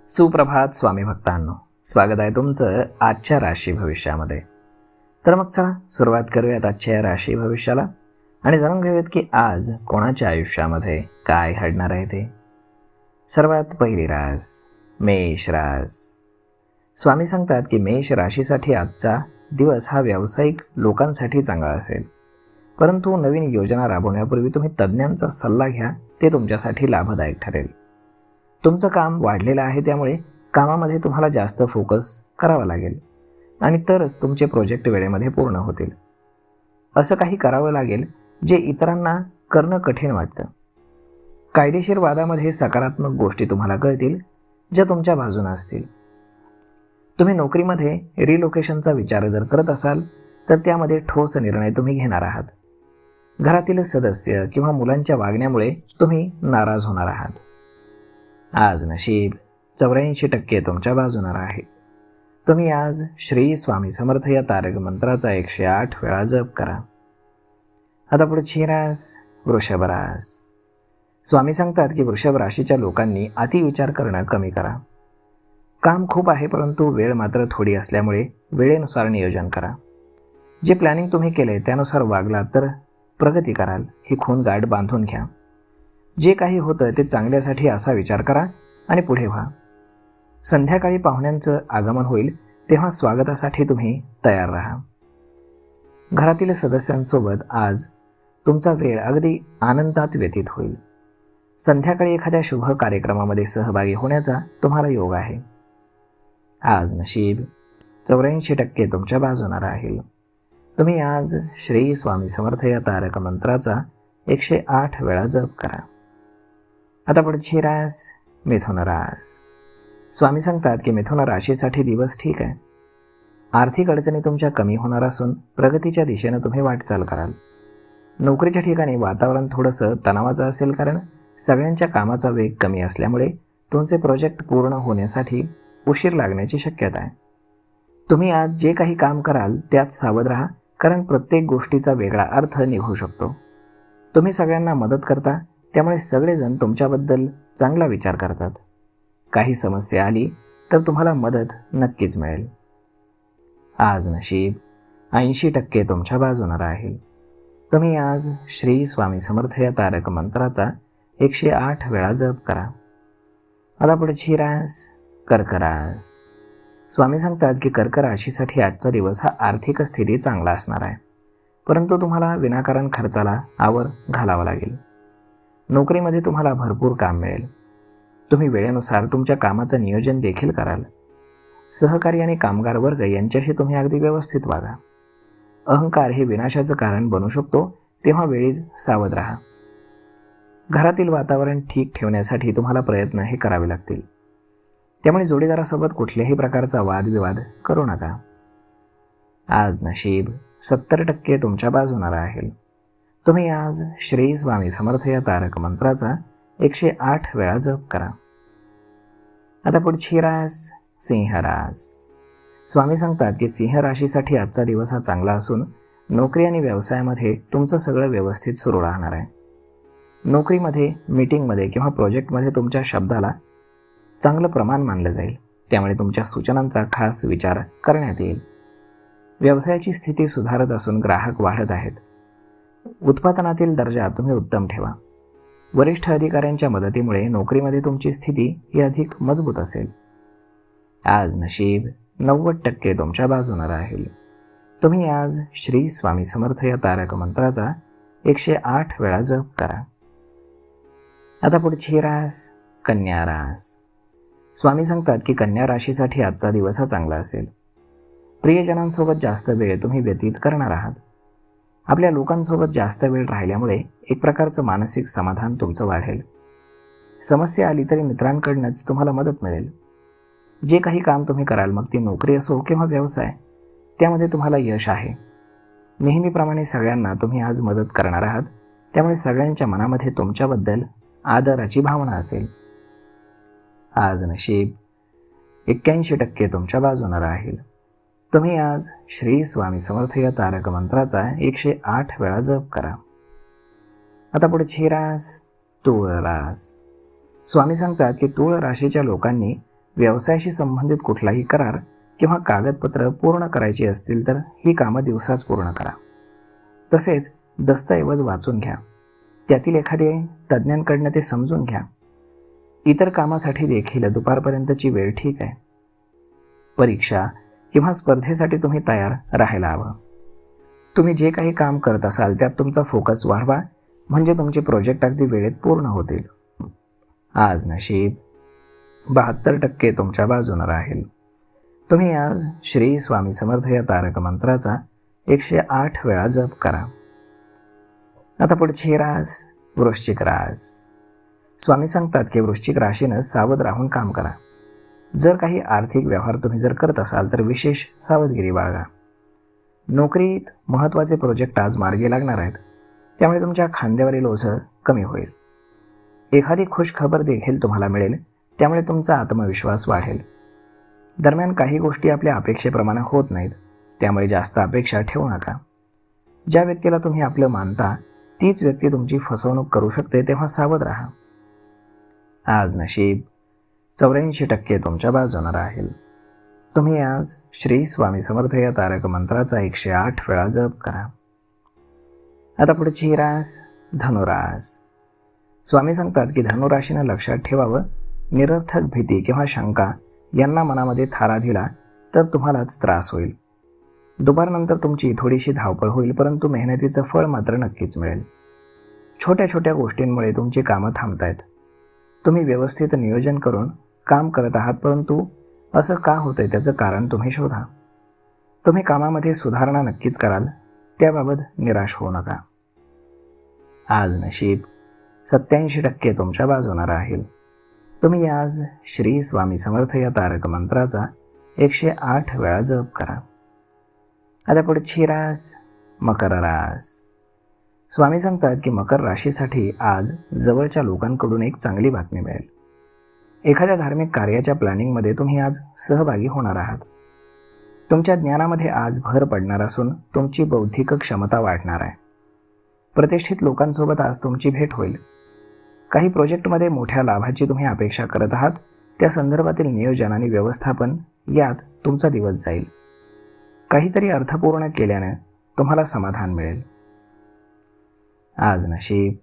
सुप्रभात स्वामी भक्तांनो, स्वागत आहे तुमचं आजच्या राशी भविष्यामध्ये. तर मग चला सुरुवात करूयात आजच्या या राशी भविष्याला आणि जाणून घेऊयात की आज कोणाच्या आयुष्यामध्ये काय घडणार आहे ते. सर्वात पहिली रास मेष रास. स्वामी सांगतात की मेष राशीसाठी आजचा दिवस हा व्यावसायिक लोकांसाठी चांगला असेल, परंतु नवीन योजना राबवण्यापूर्वी तुम्ही तज्ज्ञांचा सल्ला घ्या, ते तुमच्यासाठी लाभदायक ठरेल. तुमचं काम वाढलेलं आहे, त्यामुळे कामामध्ये तुम्हाला जास्त फोकस करावा लागेल आणि तरच तुमचे प्रोजेक्ट वेळेमध्ये पूर्ण होतील. असं काही करावं लागेल जे इतरांना करणं कठीण वाटतं. कायदेशीर वादामध्ये सकारात्मक गोष्टी तुम्हाला कळतील ज्या तुमच्या बाजूने असतील. तुम्ही नोकरीमध्ये रिलोकेशनचा विचार जर करत असाल तर त्यामध्ये ठोस निर्णय तुम्ही घेणार आहात. घरातील सदस्य किंवा मुलांच्या वागण्यामुळे तुम्ही नाराज होणार आहात. आज नशीब 84% तुमच्या बाजूने आहे. तुम्ही आज श्री स्वामी समर्थ या तारक मंत्राचा 108 वेळा जप करा. आता पुढची रास वृषभ रास. स्वामी सांगतात की वृषभ राशीच्या लोकांनी अतिविचार करणं कमी करा. काम खूप आहे, परंतु वेळ मात्र थोडी असल्यामुळे वेळेनुसार नियोजन करा. जे प्लॅनिंग तुम्ही केले त्यानुसार वागलात तर प्रगती कराल. ही खून गाठ बांधून घ्या. जे काही होतं ते चांगल्यासाठी असा विचार करा आणि पुढे व्हा. संध्याकाळी पाहुण्यांचं आगमन होईल, तेव्हा स्वागतासाठी तुम्ही तयार राहा. घरातील सदस्यांसोबत आज तुमचा वेळ अगदी आनंदात व्यतीत होईल. संध्याकाळी एखाद्या शुभ कार्यक्रमामध्ये सहभागी होण्याचा तुम्हाला योग आहे. आज नशीब 84% तुमच्या बाजूने राहील. तुम्ही आज श्री स्वामी समर्थ या तारक मंत्राचा 108 वेळा जप करा. आता पुढची रास मिथुन रास. स्वामी सांगतात की मिथुन राशीसाठी दिवस ठीक आहे. आर्थिक अडचणी तुमच्या कमी होणार असून प्रगतीच्या दिशेनं तुम्ही वाटचाल कराल. नोकरीच्या ठिकाणी वातावरण थोडंसं तणावाचं असेल, कारण सगळ्यांच्या कामाचा वेग कमी असल्यामुळे तुमचे प्रोजेक्ट पूर्ण होण्यासाठी उशीर लागण्याची शक्यता आहे. तुम्ही आज जे काही काम कराल त्यात सावध राहा, कारण प्रत्येक गोष्टीचा वेगळा अर्थ निघू शकतो. तुम्ही सगळ्यांना मदत करता, त्यामुळे सगळेजण तुमच्याबद्दल चांगला विचार करतात. काही समस्या आली तर तुम्हाला मदत नक्कीच मिळेल. आज नशीब 80% तुमच्या बाजूने राहील. तुम्ही आज श्री स्वामी समर्थ या तारक मंत्राचा 108 वेळा जप करा. आता पुढची रास कर्क रास. स्वामी सांगतात की कर्क राशीसाठी आजचा दिवस हा आर्थिक स्थिती चांगला असणार आहे, परंतु तुम्हाला विनाकारण खर्चाला आवर घालावा लागेल. नोकरीमध्ये तुम्हाला भरपूर काम मिळेल. तुम्ही वेळेनुसार तुमच्या कामाचं नियोजन देखील कराल. सहकारी आणि कामगार वर्ग यांच्याशी तुम्ही अगदी व्यवस्थित वागा. अहंकार हे विनाशाचं कारण बनू शकतो, तेव्हा वेळीच सावध राहा. घरातील वातावरण ठीक ठेवण्यासाठी तुम्हाला प्रयत्न हे करावे लागतील, त्यामुळे जोडीदारासोबत कुठल्याही प्रकारचा वादविवाद करू नका. आज नशीब 70% तुमच्या बाजूने राहील. तुम्ही आज श्री स्वामी समर्थ या तारक मंत्राचा 108 वेळा जप करा. आता पुढची रास सिंह रास. स्वामी सांगतात की सिंह राशीसाठी आजचा दिवस हा चांगला असून नोकरी आणि व्यवसायामध्ये तुमचं सगळं व्यवस्थित सुरू राहणार आहे. नोकरीमध्ये, मीटिंगमध्ये किंवा प्रोजेक्टमध्ये तुमच्या शब्दाला चांगलं प्रमाण मानलं जाईल, त्यामुळे तुमच्या सूचनांचा खास विचार करण्यात येईल. व्यवसायाची स्थिती सुधारत असून ग्राहक वाढत आहेत. उत्पादनातील दर्जा तुम्ही उत्तम ठेवा. वरिष्ठ अधिकाऱ्यांच्या मदतीमुळे नोकरीमध्ये तुमची स्थिती ही अधिक मजबूत असेल. आज नशीब 90% तुमच्या बाजूने राहील. तुम्ही आज श्री स्वामी समर्थ या तारक मंत्राचा 108 वेळा जप करा. आता पुढची रास कन्या रास. स्वामी सांगतात की कन्या राशीसाठी आजचा दिवस हा चांगला असेल. प्रियजनांसोबत जास्त वेळ तुम्ही व्यतीत करणार आहात. आपल्या लोकांसोबत जास्त वेळ राहिल्यामुळे एक प्रकारचं मानसिक समाधान तुमचं वाढेल. समस्या आली तरी मित्रांकडूनच तुम्हाला मदत मिळेल. जे काही काम तुम्ही कराल, मग ती नोकरी असो किंवा व्यवसाय, त्यामध्ये तुम्हाला यश आहे. नेहमीप्रमाणे सगळ्यांना तुम्ही आज मदत करणार आहात, त्यामुळे सगळ्यांच्या मनामध्ये तुमच्याबद्दल आदराची भावना असेल. आज नशीब 81% तुमच्या बाजूने राहील. तुम्ही आज श्री स्वामी समर्थ या तारक मंत्राचा 108 वेळा जप करा. आता पुढची रास तूळ रास. स्वामी सांगतात की तूळ राशीच्या लोकांनी व्यवसायाशी संबंधित कुठलाही करार किंवा कागदपत्र पूर्ण करायची असतील तर ही कामं दिवसाच पूर्ण करा. तसेच दस्तऐवज वाचून घ्या, त्यातील एखादे तज्ज्ञांकडनं ते समजून घ्या. इतर कामासाठी देखील दुपारपर्यंतची वेळ ठीक आहे. परीक्षा किंवा स्पर्धेसाठी तुम्ही तयार राहायला हवं. तुम्ही जे काही काम करत असाल त्यात तुमचा फोकस वाढवा, म्हणजे तुमचे प्रोजेक्ट अगदी वेळेत पूर्ण होतील. आज नशीब 72% तुमच्या बाजूने राहील. तुम्ही आज श्री स्वामी समर्थ या तारक मंत्राचा 108 वेळा जप करा. आता पुढची रास वृश्चिक रास. स्वामी सांगतात की वृश्चिक राशीनं सावध राहून काम करा. जर काही आर्थिक व्यवहार तुम्ही जर करत असाल तर विशेष सावधगिरी बाळगा. नोकरीत महत्त्वाचे प्रोजेक्ट आज मार्गी लागणार आहेत, त्यामुळे तुमच्या खांद्यावरील ओझं कमी होईल. एखादी खुश खबर देखील तुम्हाला मिळेल, त्यामुळे तुमचा आत्मविश्वास वाढेल. दरम्यान काही गोष्टी आपल्या अपेक्षेप्रमाणे होत नाहीत, त्यामुळे जास्त अपेक्षा ठेवू नका. ज्या व्यक्तीला तुम्ही आपलं मानता तीच व्यक्ती तुमची फसवणूक करू शकते, तेव्हा सावध राहा. आज नशीब 84% तुमच्या बाजूने राहील. तुम्ही आज श्री स्वामी समर्थ या तारक मंत्राचा 108 वेळा जप करा. आता पुढची रास धनुरास. स्वामी सांगतात की धनुराशीनं लक्षात ठेवावं, निरर्थक भीती किंवा शंका यांना मनामध्ये थारा दिला तर तुम्हालाच त्रास होईल. दुपारनंतर तुमची थोडीशी धावपळ होईल, परंतु मेहनतीचं फळ मात्र नक्कीच मिळेल. छोट्या छोट्या गोष्टींमुळे तुमची कामं थांबतायत. तुम्ही व्यवस्थित नियोजन करून काम करत आहात, परंतु असं का होतंय त्याचं कारण तुम्ही शोधा. तुम्ही कामामध्ये सुधारणा नक्कीच कराल, त्याबाबत निराश होऊ नका. आज नशीब 87% तुमच्या बाजूने राहील. तुम्ही आज श्री स्वामी समर्थ या तारक मंत्राचा 108 वेळा जप करा. आता पुढची रास मकर रास. स्वामी सांगतात की मकर राशीसाठी आज जवळच्या लोकांकडून एक चांगली बातमी मिळेल. एखाद्या धार्मिक कार्याच्या प्लॅनिंगमध्ये तुम्ही आज सहभागी होणार आहात. तुमच्या ज्ञानामध्ये आज भर पडणार असून तुमची बौद्धिक क्षमता वाढणार आहे. प्रतिष्ठित लोकांसोबत आज तुमची भेट होईल. काही प्रोजेक्टमध्ये मोठ्या लाभाची तुम्ही अपेक्षा करत आहात, त्या संदर्भातील नियोजन आणि व्यवस्थापन यात तुमचा दिवस जाईल. काहीतरी अर्थपूर्ण केल्याने तुम्हाला समाधान मिळेल. आज नशीब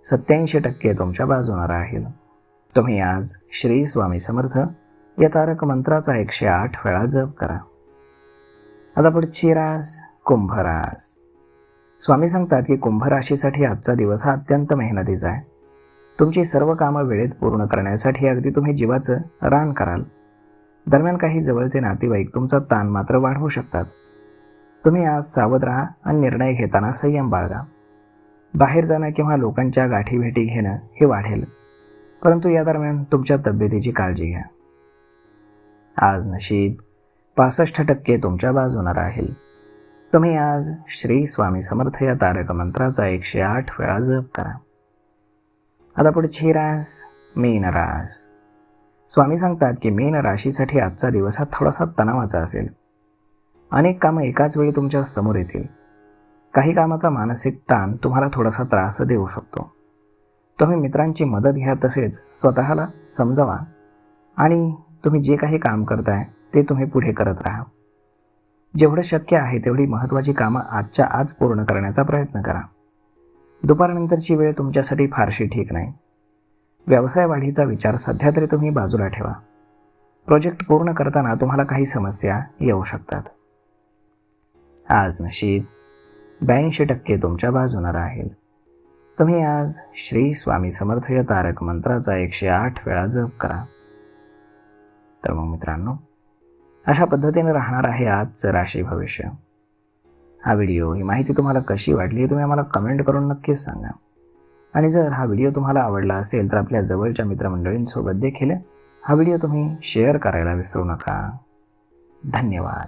87% तुमच्या बाजूने राहील. तुम्ही आज श्री स्वामी समर्थ या तारक मंत्राचा 108 वेळा जप करा. आता पुढची रास कुंभ रास. स्वामी सांगतात की कुंभ राशीसाठी आजचा दिवस हा अत्यंत मेहनतीचा आहे. तुमची सर्व कामं वेळेत पूर्ण करण्यासाठी अगदी तुम्ही जीवाचं रान कराल. दरम्यान काही जवळचे नातेवाईक तुमचा ताण मात्र वाढवू शकतात. तुम्ही आज सावध राहा आणि निर्णय घेताना संयम बाळगा. बाहेर जाणं किंवा लोकांच्या गाठीभेटी घेणं हे वाढेल, परंतु या दरम्यान तुमच्या तब्येतीची काळजी घ्या. आज नशीब 65% तुमच्या बाजूने राहील. तुम्ही आज श्री स्वामी समर्थ या तारक मंत्राचा 108 वेळा जप करा. आता पुढची रास मीन रास. स्वामी सांगतात की मीन राशीसाठी आजचा दिवस हा थोडासा तणावाचा असेल. अनेक कामं एकाच वेळी तुमच्या समोर येतील. काही कामाचा मानसिक ताण तुम्हाला थोडासा त्रास देऊ शकतो. तुम्ही मित्रांची मदत घ्या, तसेच स्वतःला समजावा आणि तुम्ही जे काही काम करताय ते तुम्ही पुढे करत राहा. जेवढं शक्य आहे तेवढी महत्त्वाची कामं आजच्या आज पूर्ण करण्याचा प्रयत्न करा. दुपारनंतरची वेळ तुमच्यासाठी फारशी ठीक नाही. व्यवसाय वाढीचा विचार सध्या तरी तुम्ही बाजूला ठेवा. प्रोजेक्ट पूर्ण करताना तुम्हाला काही समस्या येऊ शकतात. आज नशीब 82% तुमच्या बाजूने राहील. तुम्ही आज श्री स्वामी समर्थ या तारक मंत्राचा 108 वेळा जप करा. तर मग मित्रांनो, अशा पद्धतीने राहणार आहे आजचं राशी भविष्य. हा व्हिडिओ, ही माहिती तुम्हाला कशी वाटली तुम्ही आम्हाला कमेंट करून नक्कीच सांगा. आणि जर हा व्हिडिओ तुम्हाला आवडला असेल तर आपल्या जवळच्या मित्रमंडळींसोबत देखील हा व्हिडिओ तुम्ही शेअर करायला विसरू नका. धन्यवाद.